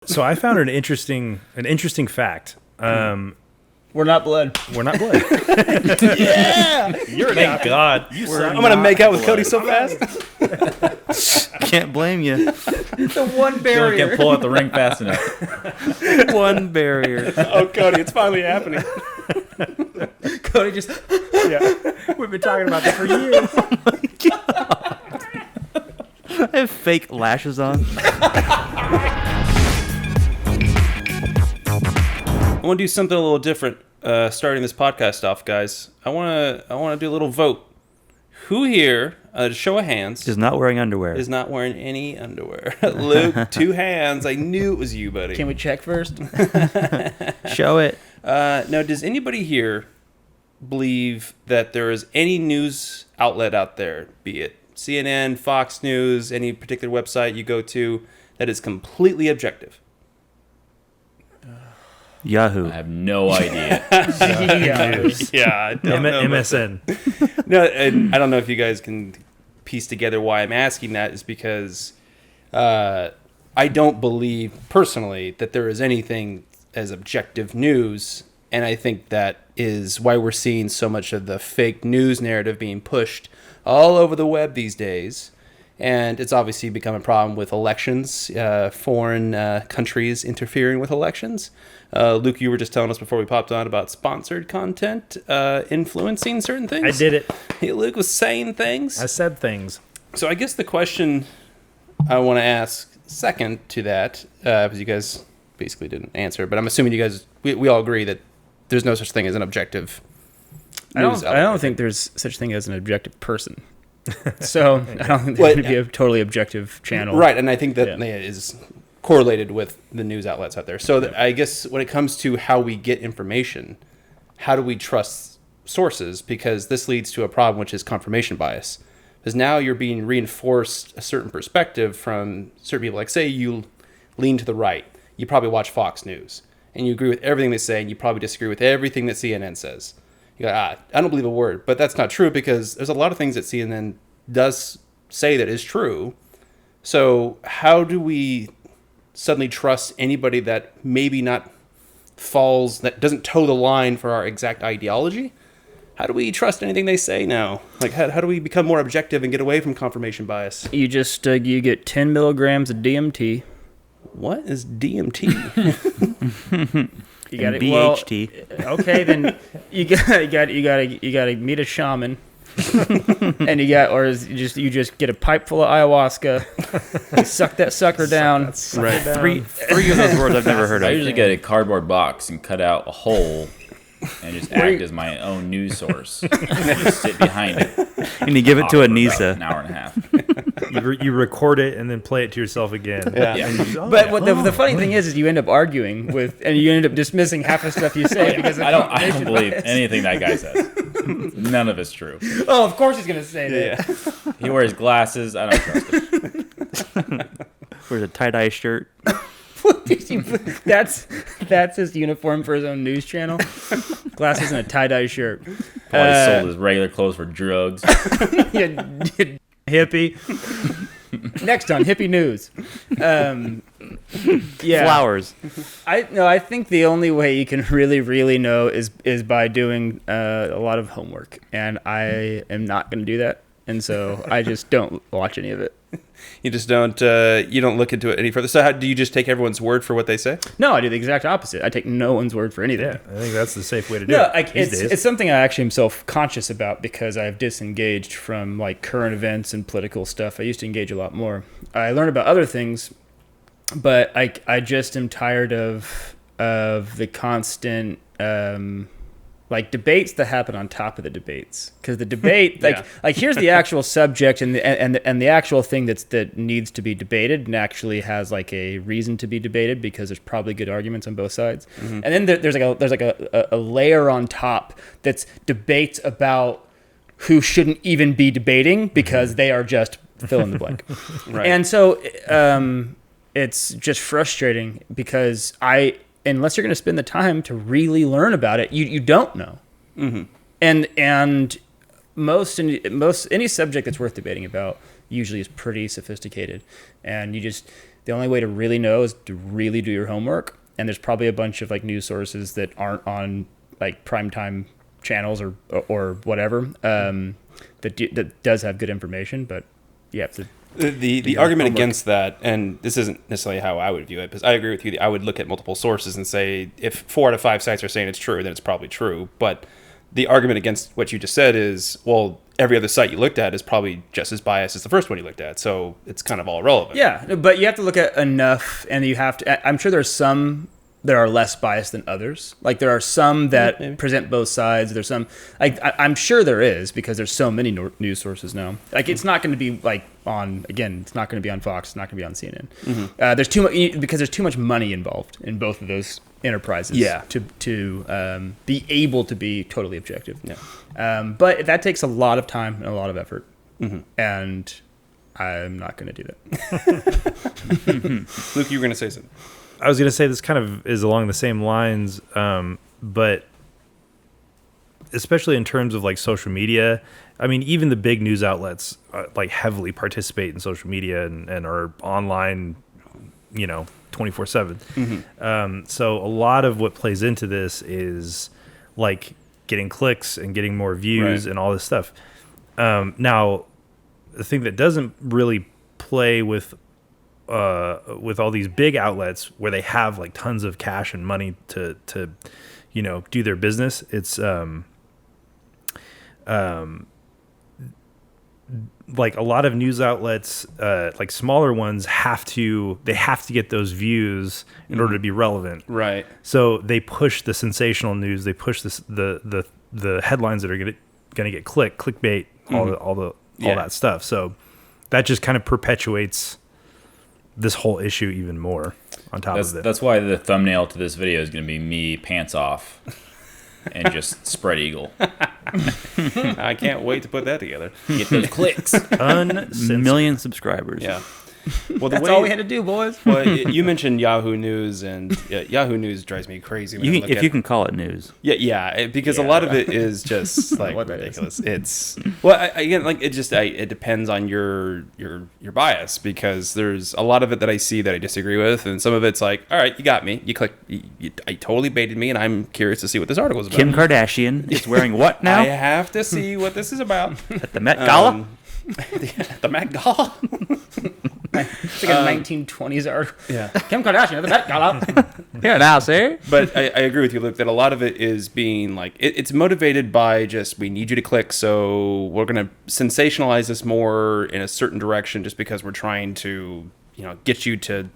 So I found an interesting fact. We're not blood. We're not blood. Yeah! You're Thank God. I'm going to make out with Cody so fast. Can't blame you. The one Dylan barrier. can't pull out the ring fast enough. One barrier. Oh, Cody, it's finally happening. Cody just... Yeah. We've been talking about that for years. I have fake lashes on. I want to do something a little different. Starting this podcast off, guys. I want to do a little vote. Who here, show of hands, Is not wearing underwear. is not wearing any underwear? Luke, 2 hands. I knew it was you, buddy. Can we check first? Show it. Now, does anybody here believe that there is any news outlet out there, be it CNN, Fox News, any particular website you go to, that is completely objective? Yahoo. I have no idea. Yeah, I don't know about MSN. that. No, and I don't know if you guys can piece together why I'm asking that is because I don't believe personally that there is anything as objective news, and I think that is why we're seeing so much of the fake news narrative being pushed all over the web these days. And it's obviously become a problem with elections, foreign countries interfering with elections. Luke, you were just telling us before we popped on about sponsored content influencing certain things. I did it. Hey, Luke was saying things. I said things. So I guess the question I want to ask second to that, because you guys basically didn't answer, but I'm assuming you guys, we all agree that there's no such thing as an objective news I don't think there's such thing as an objective person. So I don't think there would be a totally objective channel. Right, and I think that is correlated with the news outlets out there. So I guess when it comes to how we get information, how do we trust sources? Because this leads to a problem, which is confirmation bias. Because now you're being reinforced a certain perspective from certain people. Like, say you lean to the right, you probably watch Fox News, and you agree with everything they say, and you probably disagree with everything that CNN says. You go, I don't believe a word. But that's not true, because there's a lot of things that CNN does say that is true. So how do we suddenly trust anybody that maybe not falls, that doesn't toe the line for our exact ideology? How do we trust anything they say now? Like, how do we become more objective and get away from confirmation bias? You just you get 10 milligrams of DMT. What is DMT? You got BHT. Well, okay, then you got to meet a shaman, and you just get a pipe full of ayahuasca, you suck that sucker down. Right. Three of those words I've never heard of. I usually get a cardboard box and cut out a hole and just act as my own news source. And just sit behind it. And you give it to Talk for Anissa. about an hour and a half. You record it and then play it to yourself again. Yeah. Yeah. And you just, But what the funny thing is you end up arguing with, and you end up dismissing half the stuff you say because of I don't confirmation believe bias. anything that guy says. None of it's true. Oh, of course he's gonna say that. Yeah. He wears glasses. I don't trust him. Wears a tie-dye shirt. That's his uniform for his own news channel. Glasses and a tie-dye shirt. Probably sold his regular clothes for drugs. Yeah, hippie. Next on Hippie News. Yeah. Flowers. I think the only way you can really know is by doing a lot of homework, and I am not going to do that, and so I just don't watch any of it. You just don't look into it any further. So how do you just take everyone's word for what they say? No, I do the exact opposite. I take no one's word for anything. Yeah, I think that's the safe way to do No, it. these days. it's something I actually am self-conscious about because I've disengaged from like current events and political stuff. I used to engage a lot more. I learned about other things, but I just am tired of the constant like debates that happen on top of the debates, because the debate like here's the actual subject and the actual thing that needs to be debated and actually has like a reason to be debated because there's probably good arguments on both sides. And then there's like a layer on top that's debates about who shouldn't even be debating because they are just fill in the blank. Right. And so it's just frustrating because unless you're going to spend the time to really learn about it, you don't know. Mm-hmm. And any subject that's worth debating about usually is pretty sophisticated, and The only way to really know is to really do your homework. And there's probably a bunch of like news sources that aren't on like primetime channels or whatever that does have good information, but you have to. The argument against that, and this isn't necessarily how I would view it, because I agree with you. I would look at multiple sources and say if 4 out of 5 sites are saying it's true, then it's probably true. But the argument against what you just said is, well, every other site you looked at is probably just as biased as the first one you looked at, so it's kind of all irrelevant. Yeah, but you have to look at enough, and you have to. I'm sure there's some that are less biased than others. Like there are some that present both sides. There's some, like I'm sure there is, because there's so many news sources now. Like it's not going to be like on, again, it's not going to be on Fox. It's not going to be on CNN. There's too much, because there's too much money involved in both of those enterprises. Yeah. To be able to be totally objective. Yeah. But that takes a lot of time and a lot of effort, and I'm not going to do that. Luke, you were going to say something. I was going to say this kind of is along the same lines, but especially in terms of like social media. I mean, even the big news outlets like heavily participate in social media and are online, 24/7. So a lot of what plays into this is like getting clicks and getting more views and all this stuff. Now, the thing that doesn't really play with all these big outlets where they have like tons of cash and money to do their business, it's like a lot of news outlets, like smaller ones, have to get those views in order to be relevant. Right. So they push the sensational news. They push the headlines that are gonna get clickbait, all that stuff. So that just kind of perpetuates this whole issue even more on top of it. That's why the thumbnail to this video is going to be me pants off and just spread eagle. I can't wait to put that together. Get those clicks. Million subscribers. Yeah. Well, That's all we had to do, boys. Well, you mentioned Yahoo News, and Yahoo News drives me crazy. When You can call it news. Because a lot of it is just like ridiculous. It's it depends on your bias, because there's a lot of it that I see that I disagree with, and some of it's like, all right, you got me. You click. I totally baited me, and I'm curious to see what this article is about. Kim Kardashian is wearing what now? I have to see what this is about. At the Met Gala? The Met Gala. It's like a 1920s article. Yeah. Kim Kardashian at the Met Gala. Here now, sir. But I agree with you, Luke, that a lot of it is being like, it's motivated by just, we need you to click, so we're going to sensationalize this more in a certain direction just because we're trying to, get you to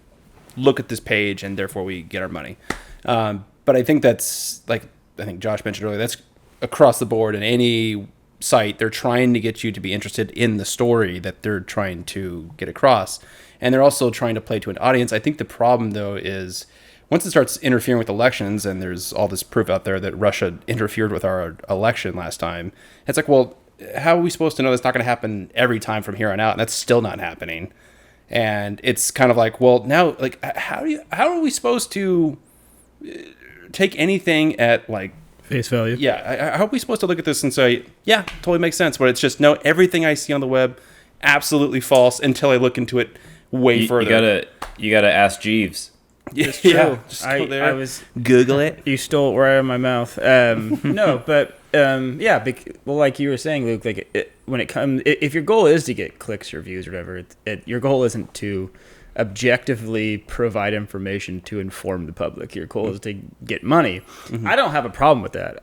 look at this page, and therefore we get our money. But I think that's, like I think Josh mentioned earlier, that's across the board in any site. They're trying to get you to be interested in the story that they're trying to get across, and they're also trying to play to an audience. I think the problem, though, is once it starts interfering with elections, and there's all this proof out there that Russia interfered with our election last time, it's like, well, how are we supposed to know that's not going to happen every time from here on out? And that's still not happening. And it's kind of like, well, now, like, how are we supposed to take anything at like face value? Yeah, how are we supposed to look at this and say, yeah, totally makes sense, but it's just, no, everything I see on the web, absolutely false until I look into it way further. You gotta ask Jeeves. It's true. Yeah, just go there. I was Google it. You stole it right out of my mouth. No, but well, like you were saying, Luke, like when it comes, if your goal is to get clicks or views or whatever, your goal isn't to objectively provide information to inform the public. Your goal is to get money. I don't have a problem with that.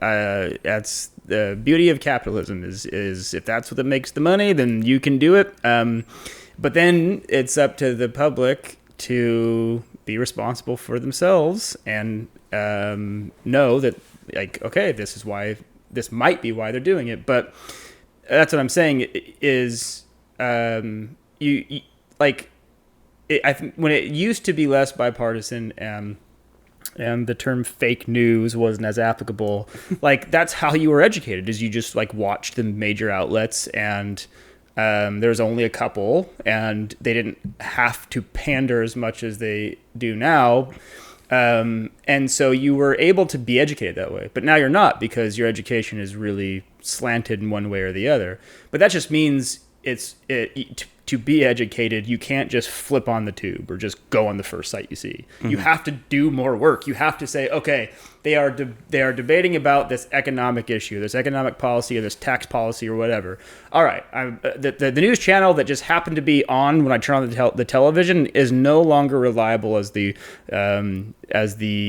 That's the beauty of capitalism is if that's what makes the money, then you can do it. But then it's up to the public to be responsible for themselves and know that, like, okay, this might be why they're doing it. But that's what I'm saying is you like. When it used to be less bipartisan and the term fake news wasn't as applicable, like that's how you were educated, is you just like watched the major outlets, and there's only a couple, and they didn't have to pander as much as they do now. And so you were able to be educated that way, but now you're not, because your education is really slanted in one way or the other. But that just means to to be educated, you can't just flip on the tube or just go on the first site you see. You have to do more work. You have to say, okay, they are debating about this economic issue, this economic policy, or this tax policy, or whatever. All right, the news channel that just happened to be on when I turn on the television is no longer reliable as the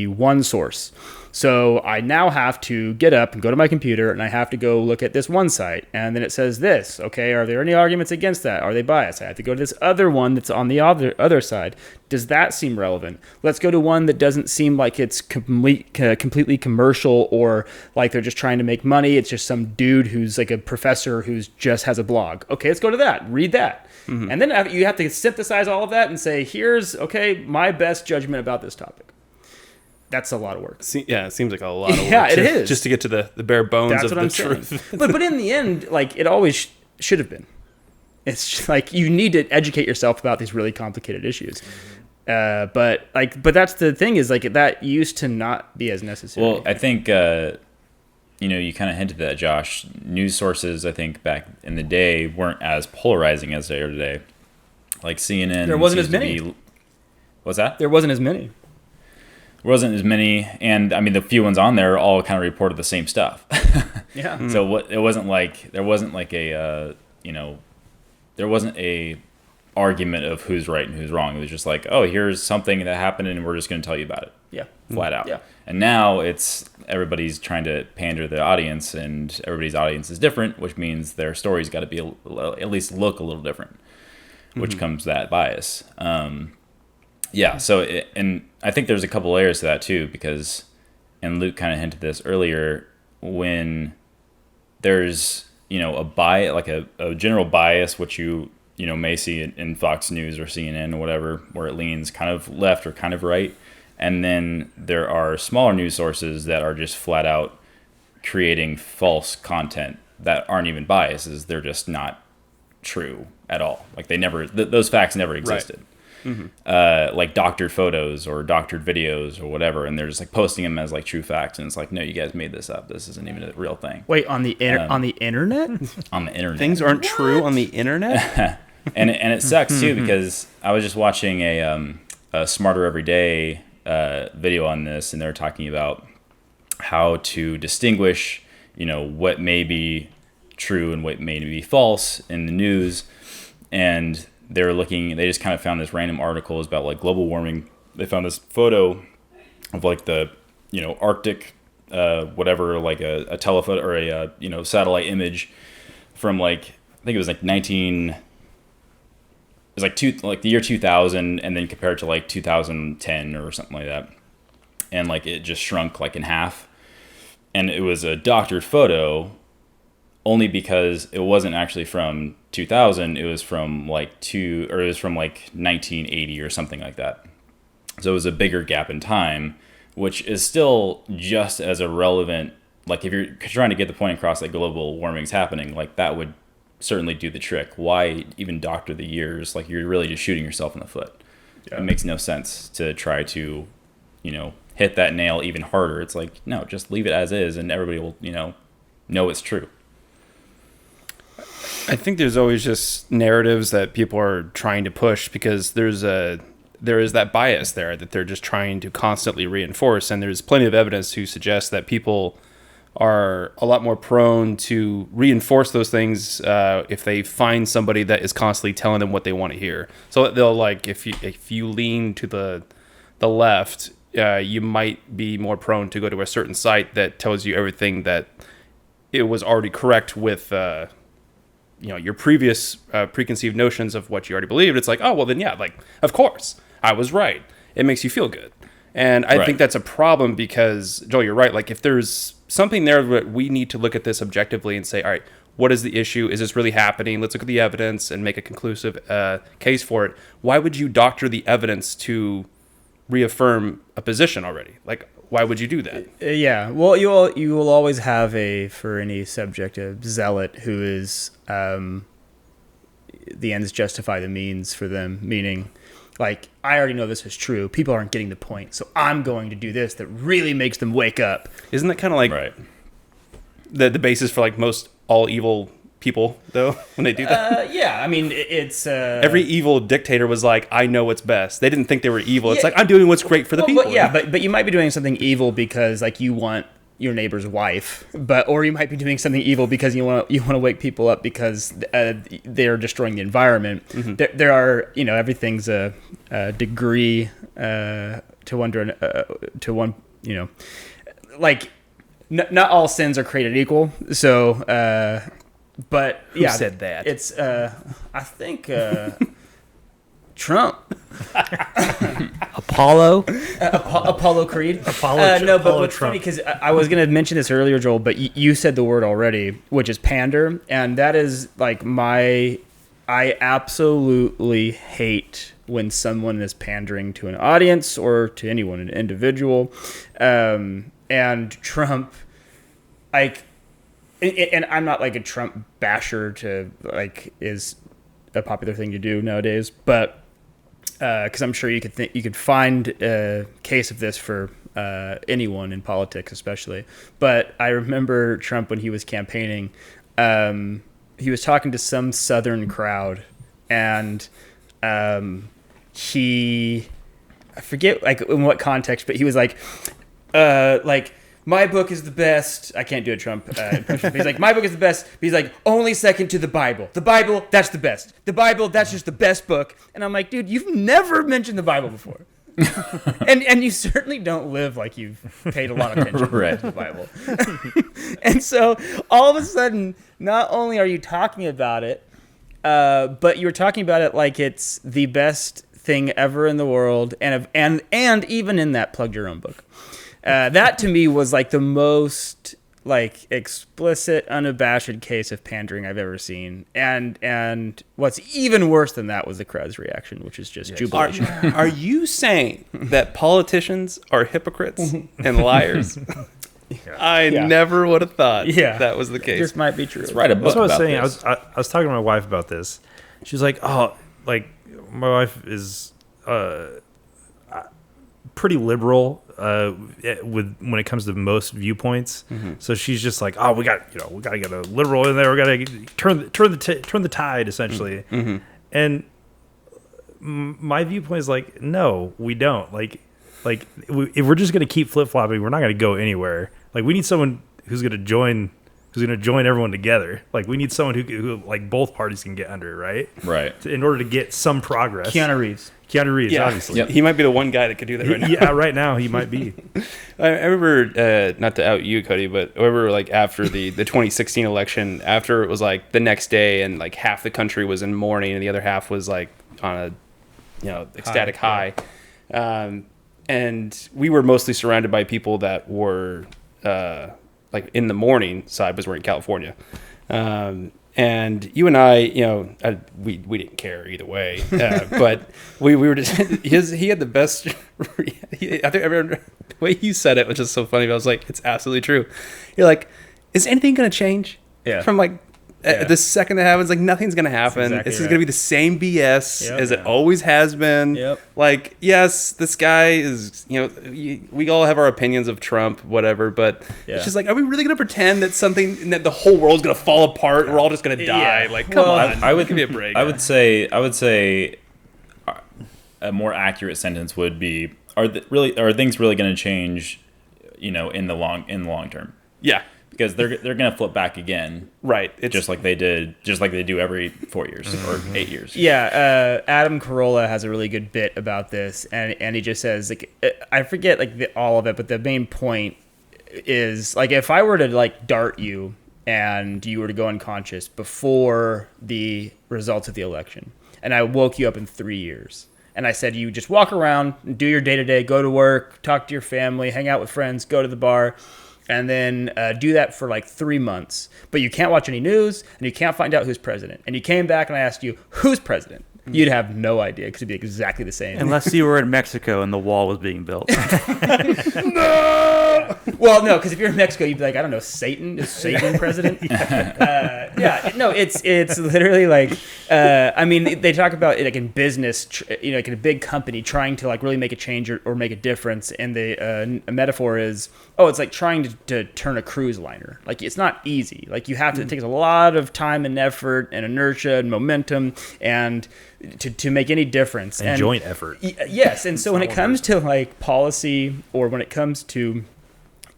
one source. So I now have to get up and go to my computer, and I have to go look at this one site, and then it says this. Okay, are there any arguments against that? Are they biased? I have to go to this other one that's on the other side. Does that seem relevant? Let's go to one that doesn't seem like it's completely commercial, or like they're just trying to make money. It's just some dude who's like a professor who just has a blog. Okay, let's go to that. Read that. And then you have to synthesize all of that and say, here's, my best judgment about this topic. That's a lot of work. Yeah, it seems like a lot of work. Yeah, it is. Just to get to the bare bones of the truth. But in the end, like, it always should have been. It's just like, you need to educate yourself about these really complicated issues. But that's the thing, is like, that used to not be as necessary. Well, I think you kind of hinted that, Josh. News sources, I think, back in the day weren't as polarizing as they are today. Like CNN, there wasn't as many. What's that? There wasn't as many. There wasn't as many, and I mean the few ones on there all kind of reported the same stuff. Yeah. So there wasn't a argument of who's right and who's wrong. It was just like, oh, here's something that happened, and we're just going to tell you about it. Yeah. Flat out. Yeah. And now it's everybody's trying to pander to the audience, and everybody's audience is different, which means their story's got to be at least look a little different, which comes that bias. Yeah, so and I think there's a couple layers to that too, because, and Luke kind of hinted this earlier, when there's a bias, like a general bias, which you may see in Fox News or CNN or whatever, where it leans kind of left or kind of right, and then there are smaller news sources that are just flat out creating false content that aren't even biases; they're just not true at all. Like those facts never existed. Right. Like doctored photos or doctored videos or whatever, and they're just like posting them as like true facts, and it's like, no, you guys made this up. This isn't even a real thing. Wait, on the internet? On the internet, things aren't true on the internet, and it sucks too, because I was just watching a Smarter Every Day video on this, and they're talking about how to distinguish, what may be true and what may be false in the news, and they just kind of found this random articles about like global warming. They found this photo of like the, Arctic, whatever, like a telephoto or a, satellite image from like, I think it was like the year 2000, and then compared to like 2010 or something like that. And like, it just shrunk like in half, and it was a doctored photo only because it wasn't actually from 2000, it was from like 1980 or something like that. So it was a bigger gap in time, which is still just as irrelevant. Like if you're trying to get the point across that global warming's happening, like that would certainly do the trick. Why even doctor the years? Like you're really just shooting yourself in the foot. Yeah. It makes no sense to try to, hit that nail even harder. It's like, no, just leave it as is, and everybody will, know it's true. I think there's always just narratives that people are trying to push, because there is that bias there that they're just trying to constantly reinforce, and there's plenty of evidence to suggest that people are a lot more prone to reinforce those things if they find somebody that is constantly telling them what they want to hear. So they'll, like, if you lean to the left, you might be more prone to go to a certain site that tells you everything that it was already correct with your previous preconceived notions of what you already believed. It's like, oh, well then, yeah, like, of course I was right. It makes you feel good. And I think that's a problem, because Joel, you're right. Like, if there's something there that we need to look at this objectively and say, all right, what is the issue? Is this really happening? Let's look at the evidence and make a conclusive case for it. Why would you doctor the evidence to reaffirm a position already? Like, why would you do that? Yeah. Well, you will always have for any subject, a zealot who is the ends justify the means for them, meaning, like, I already know this is true. People aren't getting the point, so I'm going to do this that really makes them wake up. Isn't that kind of like the basis for like most all evil people though when they do that? Yeah, I mean, it's Every evil dictator was like, I know what's best. They didn't think they were evil. It's like, I'm doing what's great for the people. But you might be doing something evil because like you want your neighbor's wife, or you might be doing something evil because you want to wake people up because they're destroying the environment. Mm-hmm. There are, everything's a degree to one, like not all sins are created equal. So, but Who said that? It's I think Trump. Apollo. Apollo Creed. No, Apollo but what's Trump. funny, because I was going to mention this earlier, Joel, but you said the word already, which is pander, and that is like I absolutely hate when someone is pandering to an audience or to anyone, an individual, and Trump, like, and I'm not like a Trump basher to like is a popular thing to do nowadays, but because I'm sure you could find a case of this for anyone in politics, especially. But I remember Trump when he was campaigning. He was talking to some Southern crowd, and I forget like in what context, but he was like my book is the best. I can't do a Trump impression. But he's like, my book is the best. But he's like, only second to the Bible. The Bible, that's the best. The Bible, that's just the best book. And I'm like, dude, you've never mentioned the Bible before. and you certainly don't live like you've paid a lot of attention Right. to the Bible. And so all of a sudden, not only are you talking about it, but you're talking about it like it's the best thing ever in the world. And even in that, plugged your own book. That to me was like the most like explicit, unabashed case of pandering I've ever seen. And what's even worse than that was the crowd's reaction, which is just jubilation. Are you saying that politicians are hypocrites and liars? I never would have thought that was the case. This might be true. Let's write a book That's what I was about saying. this. I was talking to my wife about this. She was like, "Oh, like my wife is pretty liberal with when it comes to most viewpoints. So she's just like, oh, we got to get a liberal in there. We got to turn the tide essentially." And my viewpoint is like, no, we don't. Like if we're just gonna keep flip flopping, we're not gonna go anywhere. Like we need someone who's gonna join everyone together. Like we need someone who like both parties can get under, right? Right. In order to get some progress. Keanu Reeves, obviously. Yep. He might be the one guy that could do that right now. Yeah, right now he might be. I remember, not to out you, Cody, but I remember like after the 2016 election, after it was like the next day and like half the country was in mourning and the other half was like on a ecstatic high. And we were mostly surrounded by people that were like in the mourning side because we're in California. And you and I, we didn't care either way, but we were just, he had the best, I think the way you said it was just so funny. But I was like, it's absolutely true. You're like, is anything going to change? Yeah. From like the second that happens, like nothing's going to happen. Exactly this is going to be the same BS as it always has been. Yep. Like, yes, this guy is, we all have our opinions of Trump, whatever, but it's just like, are we really going to pretend that the whole world's going to fall apart? We're all just going to die. Like, come on. I would give me a break. I would say a more accurate sentence would be: are things really going to change? In the long term. Yeah. Because they're going to flip back again, right? It's just like they do every 4 years or 8 years. Yeah, Adam Carolla has a really good bit about this, and he just says like I forget like all of it, but the main point is like if I were to like dart you and you were to go unconscious before the results of the election, and I woke you up in 3 years. And I said, you just walk around, do your day-to-day, go to work, talk to your family, hang out with friends, go to the bar, and then do that for like 3 months. But you can't watch any news, and you can't find out who's president. And you came back, and I asked you, who's president? You'd have no idea because it'd be exactly the same. Unless you were in Mexico and the wall was being built. Well, no, because if you're in Mexico, you'd be like, I don't know, Satan? Is Satan president? No, it's literally like, I mean, they talk about it like in business, like in a big company trying to like really make a change or make a difference. And a metaphor is, it's like trying to turn a cruise liner. Like it's not easy. Like you have to, it takes a lot of time and effort and inertia and momentum and to make any difference. And joint effort. Yes. And so when it comes to like policy or when it comes to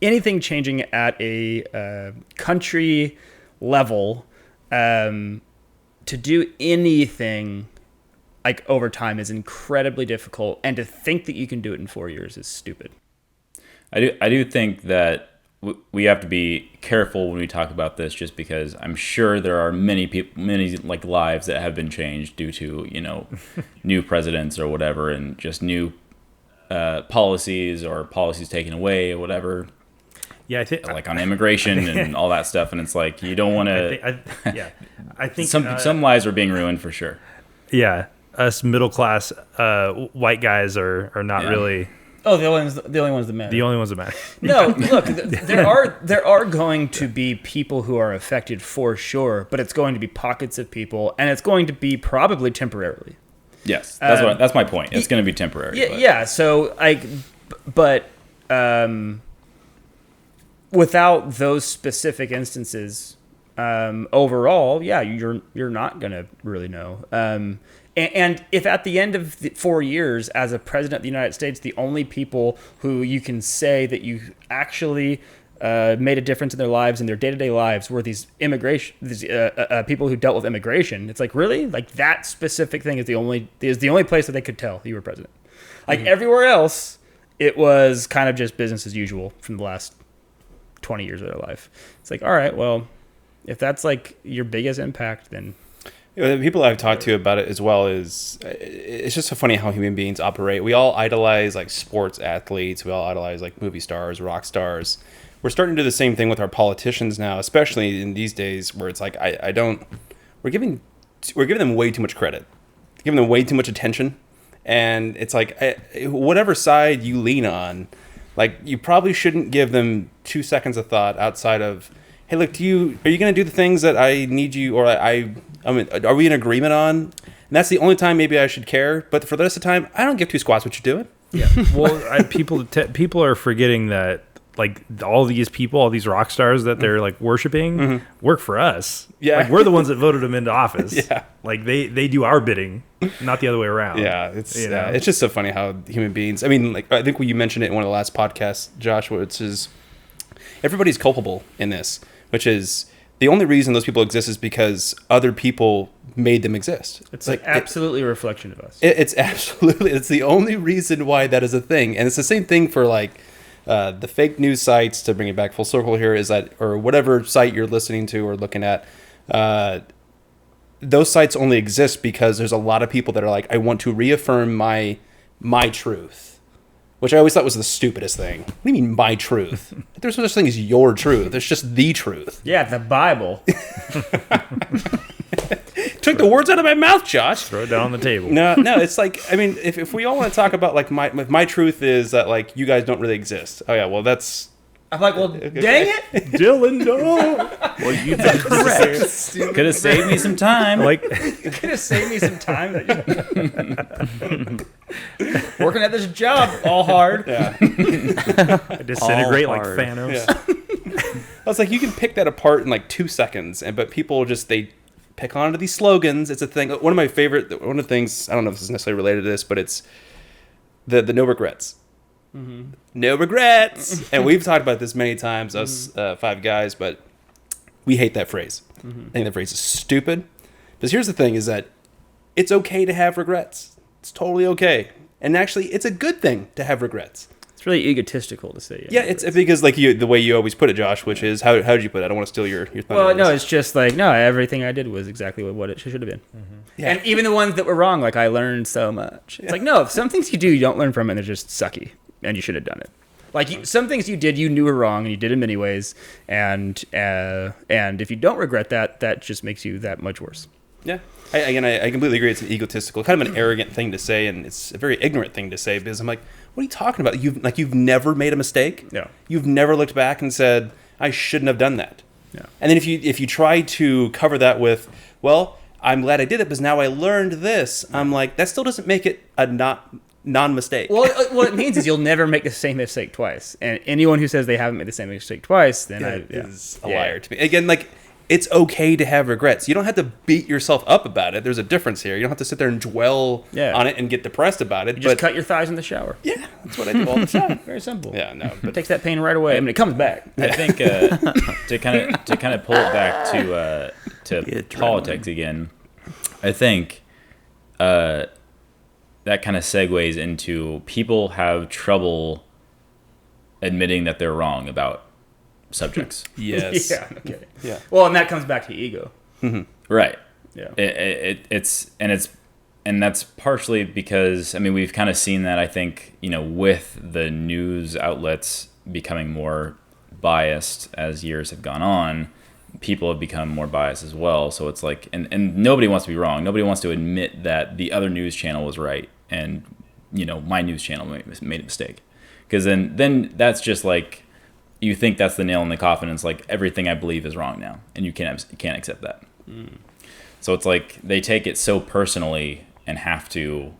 anything changing at a country level, to do anything like over time is incredibly difficult, and to think that you can do it in 4 years is stupid. I do think that we have to be careful when we talk about this, just because I'm sure there are many people, many like lives that have been changed due to new presidents or whatever, and just new policies or policies taken away or whatever. Yeah, I think like on immigration and all that stuff, and it's like you don't want to. I think some lives are being ruined for sure. Yeah, us middle class white guys are not really. Oh, the only ones that matter. The only ones that matter. No, look, there are going to be people who are affected for sure, but it's going to be pockets of people, and it's going to be probably temporarily. Yes, that's my point. It's going to be temporary. Yeah. So without those specific instances, overall, you're not going to really know. And if at the end of the 4 years as a president of the United States, the only people who you can say that you actually made a difference in their lives and their day-to-day lives were these people who dealt with immigration, it's like, really? Like that specific thing is the only place that they could tell you were president. Like everywhere else, it was kind of just business as usual from the last 20 years of their life. It's like, all right, well, if that's like your biggest impact, then... The people I've talked to about it as well is it's just so funny how human beings operate. We all idolize like sports athletes. We all idolize like movie stars, rock stars. We're starting to do the same thing with our politicians now, especially in these days where it's like we're giving them way too much credit, giving them way too much attention, and it's like whatever side you lean on, like you probably shouldn't give them 2 seconds of thought outside of, hey, look, are you going to do the things that I need you, or I mean, are we in agreement on? And that's the only time maybe I should care. But for the rest of the time, I don't give two squats what you're doing. Yeah. Well, people are forgetting that like all these rock stars that they're like worshiping work for us. Yeah. Like we're the ones that voted them into office. Yeah. Like they do our bidding, not the other way around. Yeah. It's just so funny how human beings. I mean, like I think when you mentioned it in one of the last podcasts, Joshua, it says everybody's culpable in this, which is. The only reason those people exist is because other people made them exist. It's like absolutely a reflection of us. It's the only reason why that is a thing. And it's the same thing for like the fake news sites, to bring it back full circle here, is that, or whatever site you're listening to or looking at, those sites only exist because there's a lot of people that are like, I want to reaffirm my truth. Which I always thought was the stupidest thing. What do you mean, my truth? There's no such thing as your truth. It's just the truth. Yeah, the Bible. Took the words out of my mouth, Josh. Throw it down on the table. No, it's like, I mean, if we all want to talk about, like, my truth is that, like, you guys don't really exist. Oh, yeah, well, that's... I'm like, well, dang it. Dylan, no. Well, you've been correct. Could have saved me some time. Like, You could have saved me some time. Working at this job all hard. Yeah. disintegrate like hard. Thanos. Yeah. I was like, you can pick that apart in, like, 2 seconds, but people just, they pick onto these slogans. It's a thing. One of the things, I don't know if this is necessarily related to this, but it's the no regrets. Mm-hmm. No regrets. And we've talked about this many times, us 5 guys, but we hate that phrase. I think that phrase is stupid. Because here's the thing, is that it's okay to have regrets. It's totally okay. And actually, it's a good thing to have regrets. It's really egotistical to say. Yeah, it's because like the way you always put it, Josh, which is, how did you put it? I don't want to steal your thunder. Well, no, it's just like, no, everything I did was exactly what it should have been. Yeah. And even the ones that were wrong, like I learned so much. It's like, no, some things you do, you don't learn from, and they're just sucky. And you should have done it. Like some things you did, you knew were wrong, and you did them anyways. And if you don't regret that, that just makes you that much worse. Yeah. I completely agree. It's an egotistical, kind of an arrogant thing to say, and it's a very ignorant thing to say because I'm like, what are you talking about? You've never made a mistake. No. You've never looked back and said, I shouldn't have done that. Yeah. And then if you try to cover that with, well, I'm glad I did it because now I learned this. I'm like, that still doesn't make it a non-mistake. Well, what it means is you'll never make the same mistake twice. And anyone who says they haven't made the same mistake twice, then is a liar to me. Again, like, it's okay to have regrets. You don't have to beat yourself up about it. There's a difference here. You don't have to sit there and dwell on it and get depressed about it. You just cut your thighs in the shower. Yeah, that's what I do all the time. Very simple. Yeah, no, It takes that pain right away. I mean, it comes back. I think to kind of pull it back to politics again, I think that kind of segues into people have trouble admitting that they're wrong about subjects. Yes. Yeah. Okay. Yeah. Well, and that comes back to ego. Right. Yeah. And that's partially because, I mean, we've kind of seen that, I think, with the news outlets becoming more biased as years have gone on, people have become more biased as well. So it's like, and nobody wants to be wrong. Nobody wants to admit that the other news channel was right and, my news channel made a mistake. Because then that's just like, you think that's the nail in the coffin. And it's like, everything I believe is wrong now. And you can't accept that. So it's like they take it so personally and have to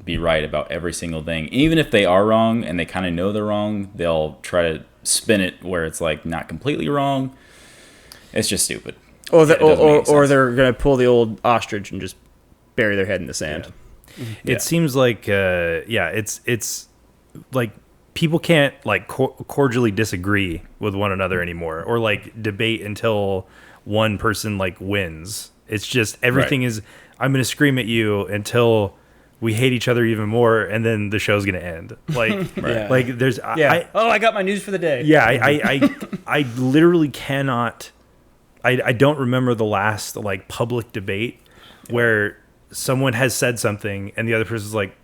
be right about every single thing. Even if they are wrong and they kind of know they're wrong, they'll try to spin it where it's like not completely wrong. It's just stupid. Or they're going to pull the old ostrich and just bury their head in the sand. Yeah. It seems like, it's like people can't like cordially disagree with one another anymore or like debate until one person like wins. It's just everything is, I'm going to scream at you until we hate each other even more, and then the show's going to end. Like, like there's, I got my news for the day. Yeah, I literally cannot. I don't remember the last like public debate where someone has said something and the other person's like,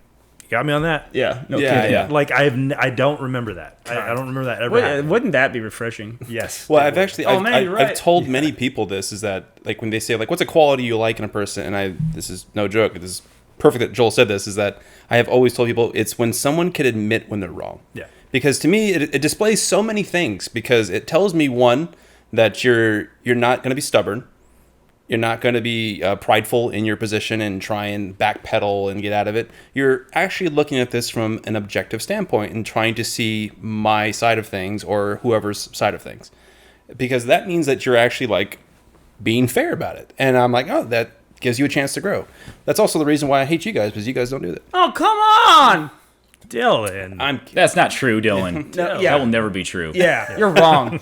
"You got me on that." Yeah, no Yeah, kidding. yeah. Like I don't remember that. I don't remember that ever happening. Wouldn't that be refreshing? Yes. Well, I've actually, Oh, man, you're right. I've told many people this, is that like when they say like, what's a quality you like in a person? And this is no joke. This is perfect that Joel said this, is that I have always told people it's when someone can admit when they're wrong. Yeah. Because to me, it displays so many things, because it tells me, one, that you're not going to be stubborn. You're not going to be prideful in your position and try and backpedal and get out of it. You're actually looking at this from an objective standpoint and trying to see my side of things or whoever's side of things. Because that means that you're actually like being fair about it. And I'm like, oh, that gives you a chance to grow. That's also the reason why I hate you guys, because you guys don't do that. Oh, come on! Dylan. That's not true, Dylan. No, That will never be true. Yeah, you're wrong.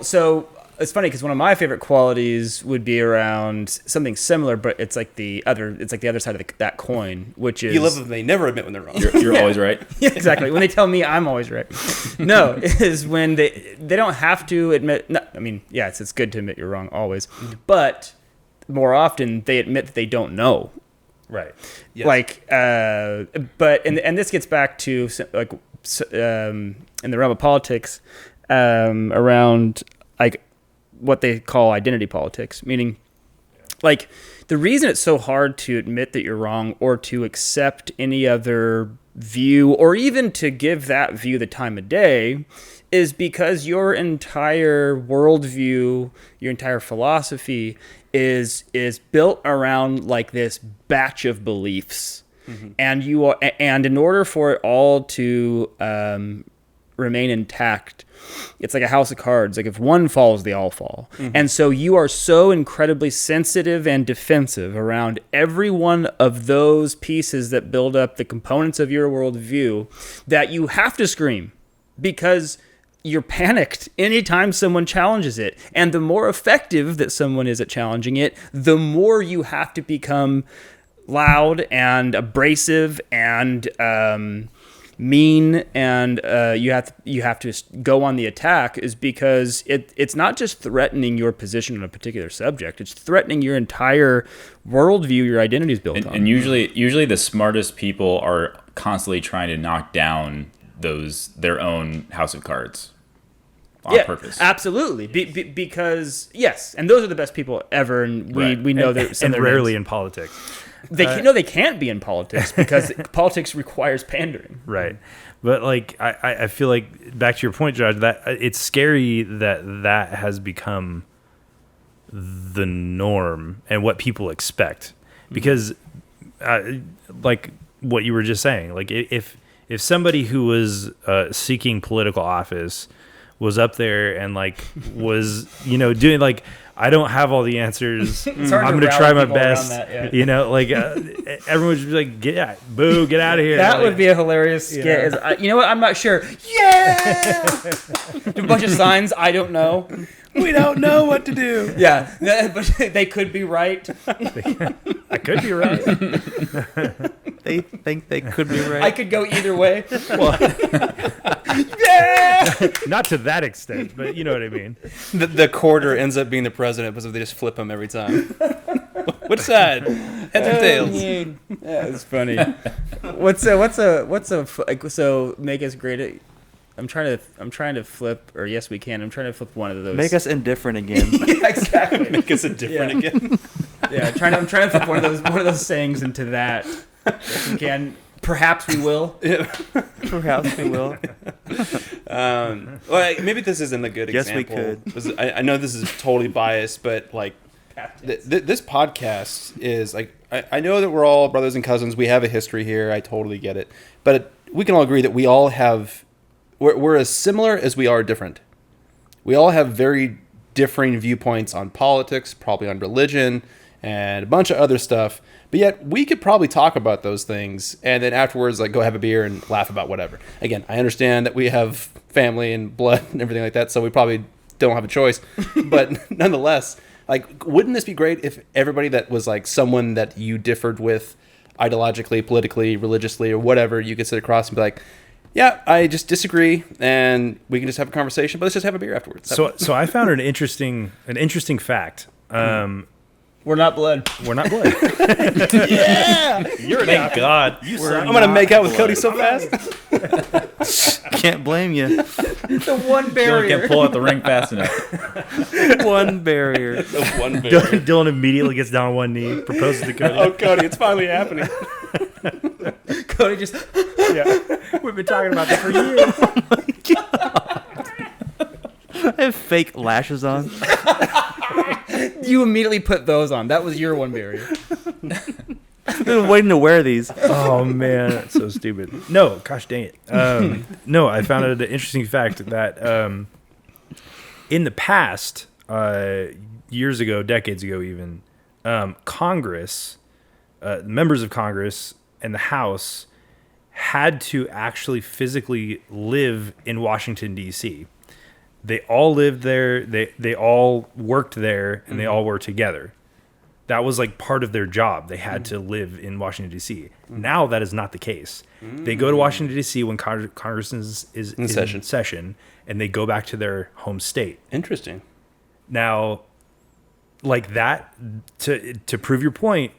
So it's funny because one of my favorite qualities would be around something similar, but it's like the other side of that coin, which is You love them, they never admit when they're wrong. You're always right. Yeah, exactly. When they tell me I'm always right. No, is when they don't have to admit. No, I mean, yeah, it's good to admit you're wrong always, but more often they admit that they don't know. Right. Yes. Like, but and this gets back to like in the realm of politics, around like what they call identity politics, meaning like the reason it's so hard to admit that you're wrong or to accept any other view or even to give that view the time of day is because your entire worldview, your entire philosophy is built around like this batch of beliefs. And and in order for it all to remain intact, it's like a house of cards. Like if one falls, they all fall. And so you are so incredibly sensitive and defensive around every one of those pieces that build up the components of your worldview that you have to scream because you're panicked anytime someone challenges it. And the more effective that someone is at challenging it, the more you have to become loud and abrasive and mean, and you have to go on the attack, is because it's not just threatening your position on a particular subject, it's threatening your entire worldview your identity is built on. And usually the smartest people are constantly trying to knock down their own house of cards. on purpose. Absolutely. Because yes, and those are the best people ever, and we know that. And rarely in politics. They can't be in politics because politics requires pandering. Right. But like I feel like, back to your point, Josh, that it's scary that has become the norm and what people expect, because like what you were just saying, like if somebody who was seeking political office was up there and like was doing like, I don't have all the answers, I'm going to try my best, like everyone would just be like, get out of here. That would be a hilarious skit. You know what, I'm not sure. Yeah. A bunch of signs, I don't know. We don't know what to do. Yeah, but they could be right. I could be right. They think they could be right. I could go either way. Well, Yeah. not to that extent, but you know what I mean. The quarter ends up being the president because they just flip him every time. Which side? Heads or tails? Yeah, it's funny. So make us great. I'm trying to flip, or yes, we can. I'm trying to flip one of those. Make us indifferent again. Yeah, exactly. Make us indifferent again. Yeah, I'm trying to flip one of those sayings into that. If we can, perhaps we will. Yeah. Perhaps we will. Well, maybe this isn't a good example. Yes, we could. I know this is totally biased, but like this podcast is like, I know that we're all brothers and cousins. We have a history here. I totally get it. But we can all agree that we all have, we're as similar as we are different. We all have very differing viewpoints on politics, probably on religion, and a bunch of other stuff. But yet we could probably talk about those things and then afterwards like go have a beer and laugh about whatever. Again, I understand that we have family and blood and everything like that, so we probably don't have a choice. But nonetheless, like, wouldn't this be great if everybody that was like someone that you differed with ideologically, politically, religiously, or whatever, you could sit across and be like, yeah, I just disagree, and we can just have a conversation, but let's just have a beer afterwards. So I found an interesting fact. We're not blood. We're not blood. Yeah, You're thank God. I'm gonna make out with Cody so fast. Can't blame you. The one Dylan barrier. can't pull out the ring fast enough. One barrier. The one barrier. Dylan immediately gets down on one knee, proposes to Cody. Oh, Cody, it's finally happening. Cody just. Yeah, we've been talking about this for years. I have fake lashes on. You immediately put those on. That was your one barrier. I've been waiting to wear these. Oh man, that's so stupid. No, gosh dang it. No, I found out an interesting fact that in the past, years ago, decades ago even, Congress, members of Congress and the House had to actually physically live in Washington, D.C. They all lived there. They all worked there, and they all were together. That was like part of their job. They had to live in Washington, D.C. Now that is not the case. They go to Washington, D.C. when Congress is in session, and they go back to their home state. Interesting. Now, like that, to prove your point,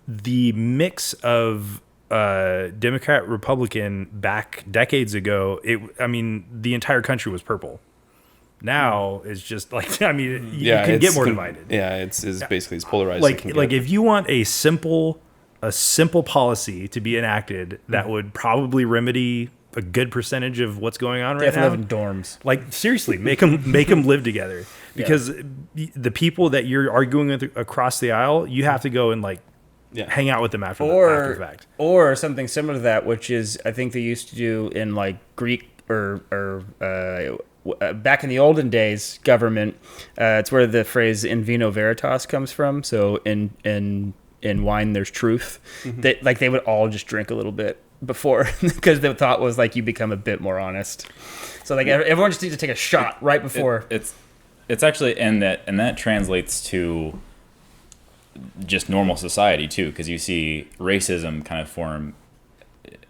the mix of Democrat, Republican back decades ago, the entire country was purple. Now it's just like, you can get more divided. Yeah, it's basically as polarized. Like if you want a simple policy to be enacted that would probably remedy a good percentage of what's going on right now. Live in dorms. Like seriously, make them live together, because the people that you're arguing with across the aisle, you have to go and hang out with them after the fact. Or something similar to that, which is I think they used to do in like Greek or back in the olden days government. It's where the phrase "in vino veritas" comes from. So in wine there's truth. They would all just drink a little bit before, because the thought was like you become a bit more honest. So like everyone just needs to take a shot right before. It's actually, and that translates to just normal society too, because you see racism kind of form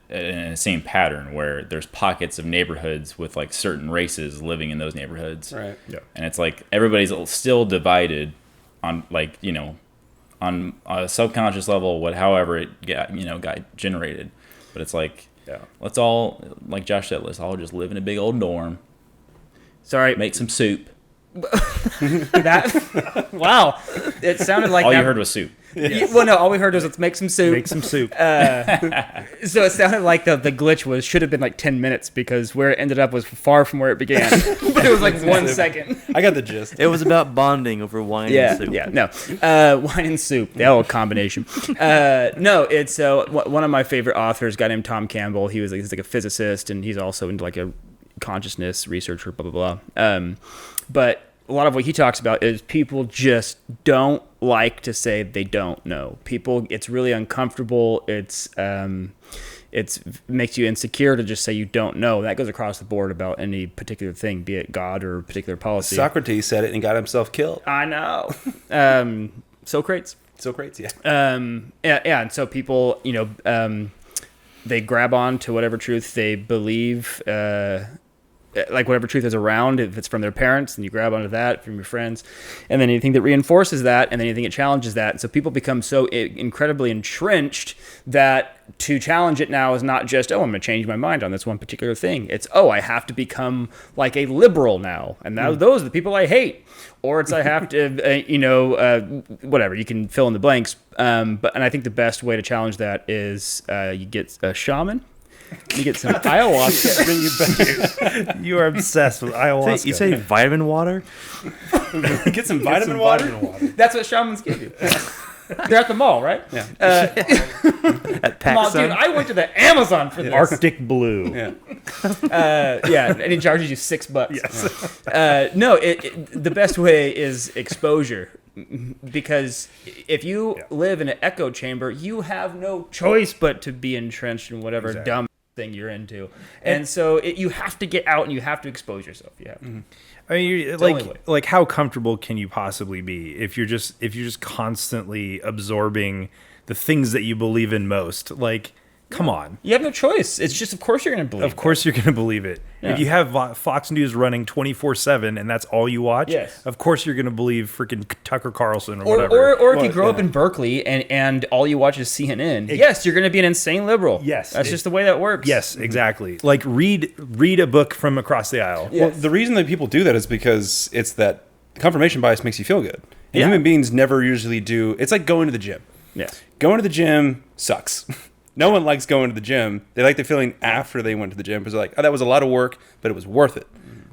in the same pattern where there's pockets of neighborhoods with like certain races living in those neighborhoods, right? Yeah, and it's like everybody's still divided on on a subconscious level, however it got generated, but it's like let's all, like Josh said, let's all just live in a big old dorm, Sorry. Make some soup. That. Wow. It sounded like All that. you heard was soup. Well, no, all we heard was let's make some soup. Make some soup. So it sounded like the glitch should have been like 10 minutes because where it ended up was far from where it began. But it was like 1 second. I got the gist. It was about bonding over wine and soup. Yeah, no. Wine and soup, the old combination. No, it's one of my favorite authors, a guy named Tom Campbell. He's like a physicist, and he's also into like a consciousness researcher, blah, blah, blah. But a lot of what he talks about is people just don't like to say they don't know. It's really uncomfortable. It makes you insecure to just say you don't know. That goes across the board about any particular thing, be it God or a particular policy. Socrates said it and got himself killed. I know. Socrates. Socrates, yeah. Yeah, and so people, they grab on to whatever truth they believe, like whatever truth is around. If it's from their parents, then you grab onto that, from your friends, and then anything that reinforces that, and then anything that challenges that. And so people become so incredibly entrenched that to challenge it now is not just, I'm going to change my mind on this one particular thing. It's, I have to become like a liberal now, and now those are the people I hate. Or it's I have to, whatever. You can fill in the blanks. And I think the best way to challenge that is you get a shaman. You get some ayahuasca. You are obsessed with ayahuasca. You say vitamin water? Get some vitamin water. That's what shamans give you. They're at the mall, right? Yeah. At Mall, dude, PacSun? I went to the Amazon for this. Arctic blue. Yeah. And he charges you $6. Yes. No, the best way is exposure. Because if you live in an echo chamber, you have no choice but to be entrenched in whatever dumb thing you're into. And so you have to get out and you have to expose yourself. Yeah. Mm-hmm. I mean, like how comfortable can you possibly be if you're just constantly absorbing the things that you believe in most? Like, come on. You have no choice. It's just, of course you're going to believe it. Of course you're going to believe it. Yeah. If you have Fox News running 24/7 and that's all you watch, yes, of course you're going to believe freaking Tucker Carlson or whatever. Or if you grow up in Berkeley and all you watch is CNN, yes, you're going to be an insane liberal. Yes. That's just the way that works. Yes, exactly. Like read a book from across the aisle. Well, the reason that people do that is because it's that confirmation bias makes you feel good. And human beings never usually do. It's like going to the gym. Yeah. Going to the gym sucks. No one likes going to the gym. They like the feeling after they went to the gym because they're like, that was a lot of work, but it was worth it.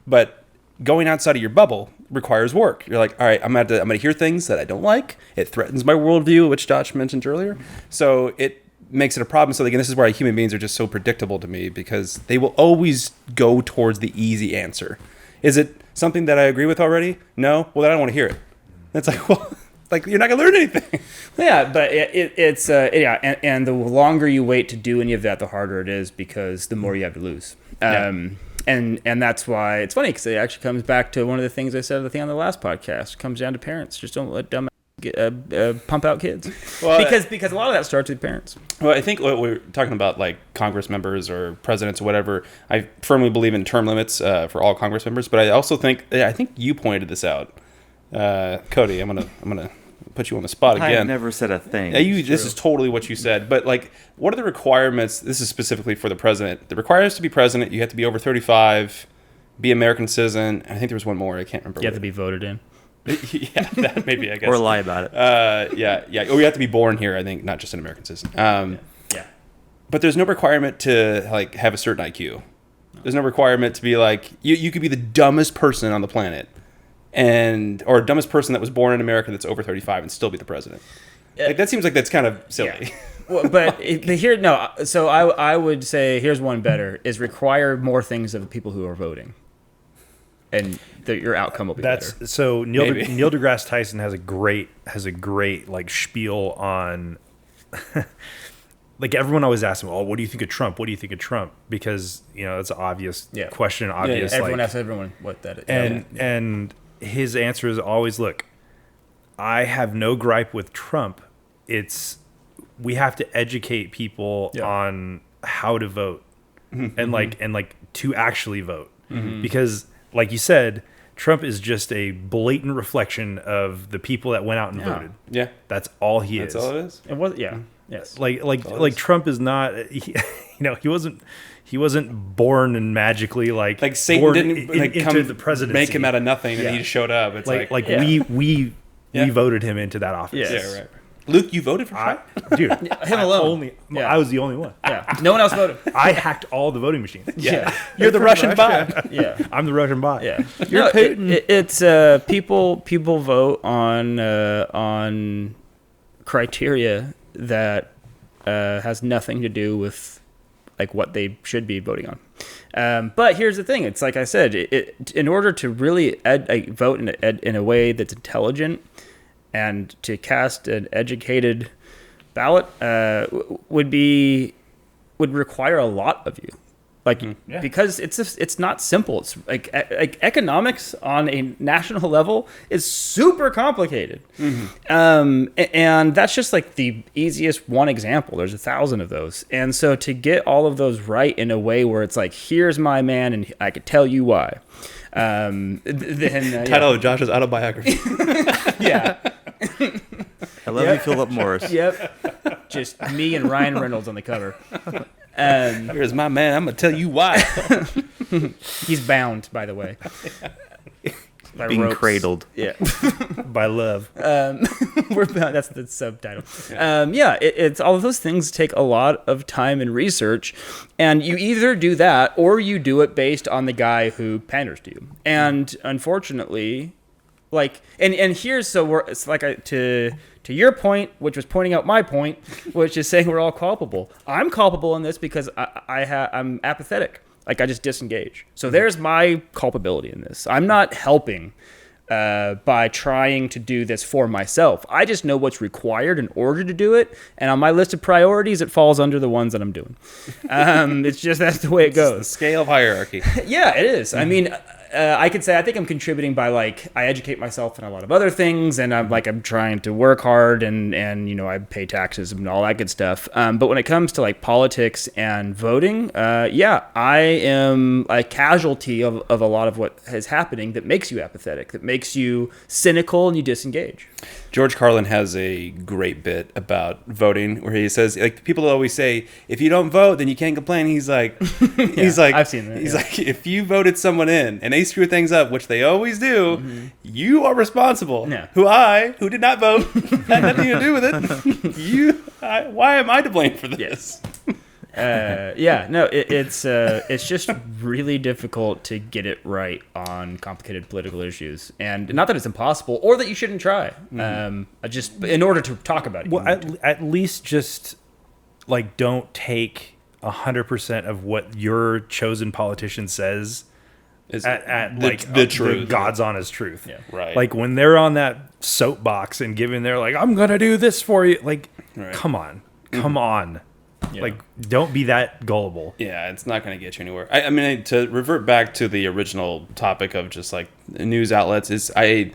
But going outside of your bubble requires work. You're like, all right, I'm gonna hear things that I don't like. It threatens my worldview, which Josh mentioned earlier. So it makes it a problem. So again, this is why human beings are just so predictable to me because they will always go towards the easy answer. Is it something that I agree with already? No? Well, then I don't want to hear it. It's like, well, like you're not gonna learn anything. Yeah, but and the longer you wait to do any of that, the harder it is because the more you have to lose. And that's why it's funny because it actually comes back to one of the things I said at the end of the last podcast. It comes down to parents. Just don't let dumb pump out kids. Well, because a lot of that starts with parents. Well, I think what we're talking about, like Congress members or presidents or whatever, I firmly believe in term limits for all Congress members. But I also think you pointed this out, Cody. I'm gonna put you on the spot again. I never said a thing. This is totally what you said. But like, what are the requirements? This is specifically for the president. The requirements to be president, you have to be over 35, be American citizen. I think there was one more. I can't remember. You have to be voted in. Yeah, that maybe, I guess. Or lie about it. Yeah. Or you have to be born here, I think, not just an American citizen. Yeah. But there's no requirement to like have a certain IQ. There's no requirement to be like, you could be the dumbest person on the planet or dumbest person that was born in America that's over 35 and still be the president. Like, that seems like that's kind of silly. Yeah. Well, but so I would say here's one better is require more things of the people who are voting. And your outcome will be better. So Neil deGrasse Tyson has a great like spiel on like everyone always asks him, "Oh, what do you think of Trump? What do you think of Trump?" Because it's an obvious question, obvious. Yeah. Everyone asks everyone what that is. And his answer is always, "Look, I have no gripe with Trump. We have to educate people on how to vote and like to actually vote because." Like you said, Trump is just a blatant reflection of the people that went out and voted. Yeah. That's all he is. That's all it is? It was, yeah. Yes. Like Trump is not, he wasn't born and magically like Satan born didn't into the presidency. make him out of nothing and he just showed up. It's we voted him into that office. Yes. yeah, right. Luke, you voted for Trump? Dude, Him alone. I was the only one. Yeah. No one else voted. I hacked all the voting machines. Yeah. You're the Russian bot. Yeah. I'm the Russian bot. Yeah. It's people vote on criteria that has nothing to do with like what they should be voting on. But here's the thing: it's like I said, in order to really vote in a way that's intelligent and to cast an educated ballot would require a lot of you. Because it's not simple. It's like economics on a national level is super complicated. And that's just like the easiest one example. There's 1,000 of those. And so to get all of those right in a way where it's like, here's my man and I could tell you why. Title of Josh's autobiography. Yeah. I love you, Philip Morris. Yep. Just me and Ryan Reynolds on the cover. Here's my man. I'm gonna tell you why. He's bound, by the way. By Being ropes. cradled. Yeah. By love. We're bound. That's the subtitle. It's all of those things take a lot of time and research, and you either do that or you do it based on the guy who panders to you. And unfortunately, it's like to your point, which was pointing out my point, which is saying we're all culpable. I'm culpable in this because I'm apathetic. Like I just disengage. So there's my culpability in this. I'm not helping by trying to do this for myself. I just know what's required in order to do it. And on my list of priorities, it falls under the ones that I'm doing. It's just, that's the way it goes. The scale of hierarchy. Yeah, it is. I mean, I could say I think I'm contributing by like I educate myself in a lot of other things, and I'm trying to work hard and I pay taxes and all that good stuff. But when it comes to like politics and voting, I am a casualty of a lot of what is happening that makes you apathetic, that makes you cynical, and you disengage. George Carlin has a great bit about voting where he says, like, people always say, if you don't vote, then you can't complain. He's like, I've seen that. He's like, if you voted someone in and they screw things up, which they always do, you are responsible. Yeah. Who did not vote, had nothing to do with it. Why am I to blame for this? It's just really difficult to get it right on complicated political issues, and not that it's impossible or that you shouldn't try. Just in order to talk about it. Well, at least just like don't take 100% of what your chosen politician says at the truth, the God's honest truth. Yeah. Right. Like when they're on that soapbox and giving their like, I'm gonna do this for you. Like, come on. Yeah. Like, don't be that gullible. Yeah, it's not going to get you anywhere. I mean, to revert back to the original topic of just like news outlets is I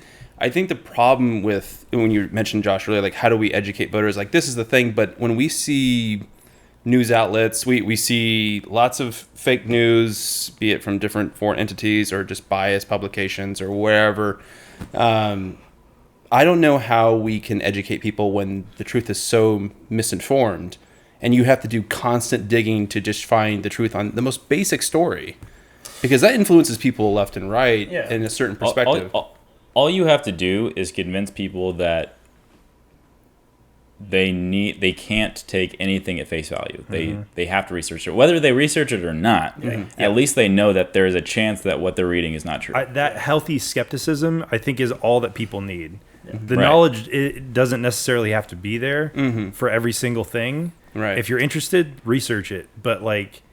think the problem with when you mentioned Josh earlier, like how do we educate voters? Like this is the thing, but when we see news outlets, we see lots of fake news, be it from different foreign entities or just biased publications or wherever. I don't know how we can educate people when the truth is so misinformed. And you have to do constant digging to just find the truth on the most basic story, because that influences people left and right in a certain perspective. All you have to do is convince people that they can't take anything at face value. They have to research it, whether they research it or not. At least they know that there is a chance that what they're reading is not true. That healthy skepticism, I think, is all that people need. The knowledge, it doesn't necessarily have to be there for every single thing. Right. If you're interested, research it. But like,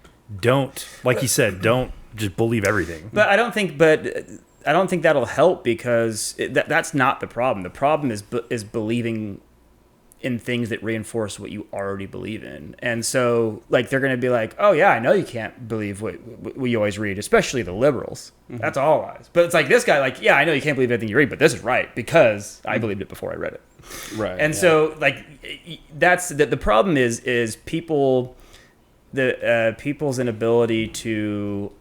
don't, like you said, don't just believe everything. But I don't think that'll help, because that's not the problem. The problem is believing in things that reinforce what you already believe in. And so like they're going to be like, oh yeah, I know you can't believe what we always read, especially the liberals. That's all lies. But it's like this guy, like, yeah, I know you can't believe anything you read, but this is right because I believed it before I read it. Right. And so like that's the problem is people's inability to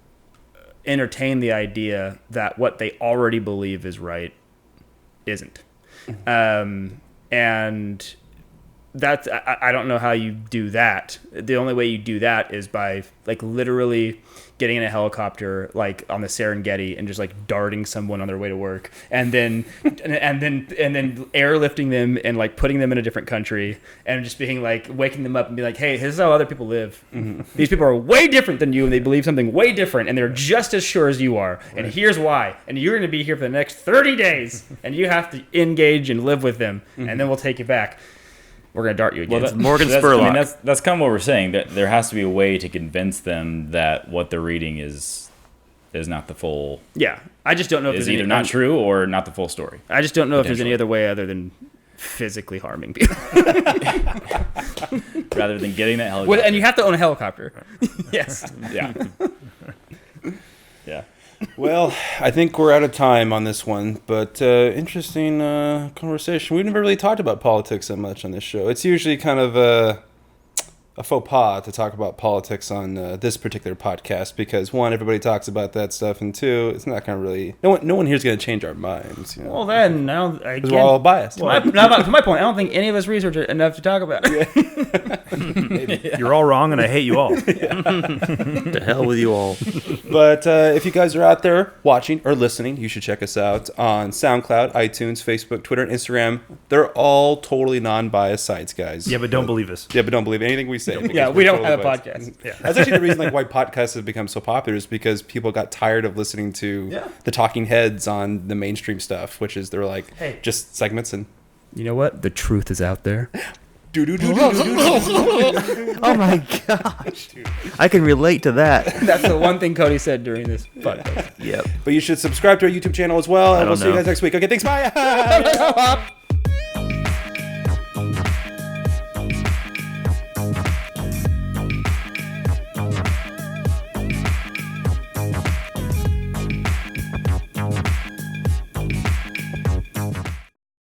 entertain the idea that what they already believe is right isn't. And I don't know how you do that. The only way you do that is by like literally getting in a helicopter like on the Serengeti and just like darting someone on their way to work, and then and then airlifting them and like putting them in a different country and just being like waking them up and be like, hey, this is how other people live. These people are way different than you and they believe something way different and they're just as sure as you are. And here's why. And you're going to be here for the next 30 days and you have to engage and live with them, and then we'll take you back. We're going to dart you again. Well, Morgan That's, Spurlock. I mean, that's kind of what we're saying. That there has to be a way to convince them that what they're reading is not the full. Yeah, I just don't know if Is there's either any, not true or not the full story. I just don't know if there's any other way other than physically harming people. Rather than getting that helicopter. Well, and you have to own a helicopter. Yes. Yeah. Yeah. Well, I think we're out of time on this one, but interesting conversation. We've never really talked about politics that much on this show. It's usually kind of a faux pas to talk about politics on this particular podcast because, one, everybody talks about that stuff, and two, it's not going to really... No one here is going to change our minds. You know? Well, then, Because we're all biased. Well, to my point, I don't think any of us research it enough to talk about it. You're all wrong, and I hate you all. The hell with you all. But if you guys are out there watching or listening, you should check us out on SoundCloud, iTunes, Facebook, Twitter, and Instagram. They're all totally non-biased sites, guys. Yeah, but don't believe us. Yeah, but don't believe anything we say. Yeah, we don't have a podcast. Yeah. That's actually the reason like why podcasts have become so popular is because people got tired of listening to the talking heads on the mainstream stuff, which is they're like just segments and You know what? The truth is out there. Oh my gosh. I can relate to that. That's the one thing Cody said during this podcast. Yep. But you should subscribe to our YouTube channel as well, and we'll see you know. guys next week. Okay, thanks. Bye.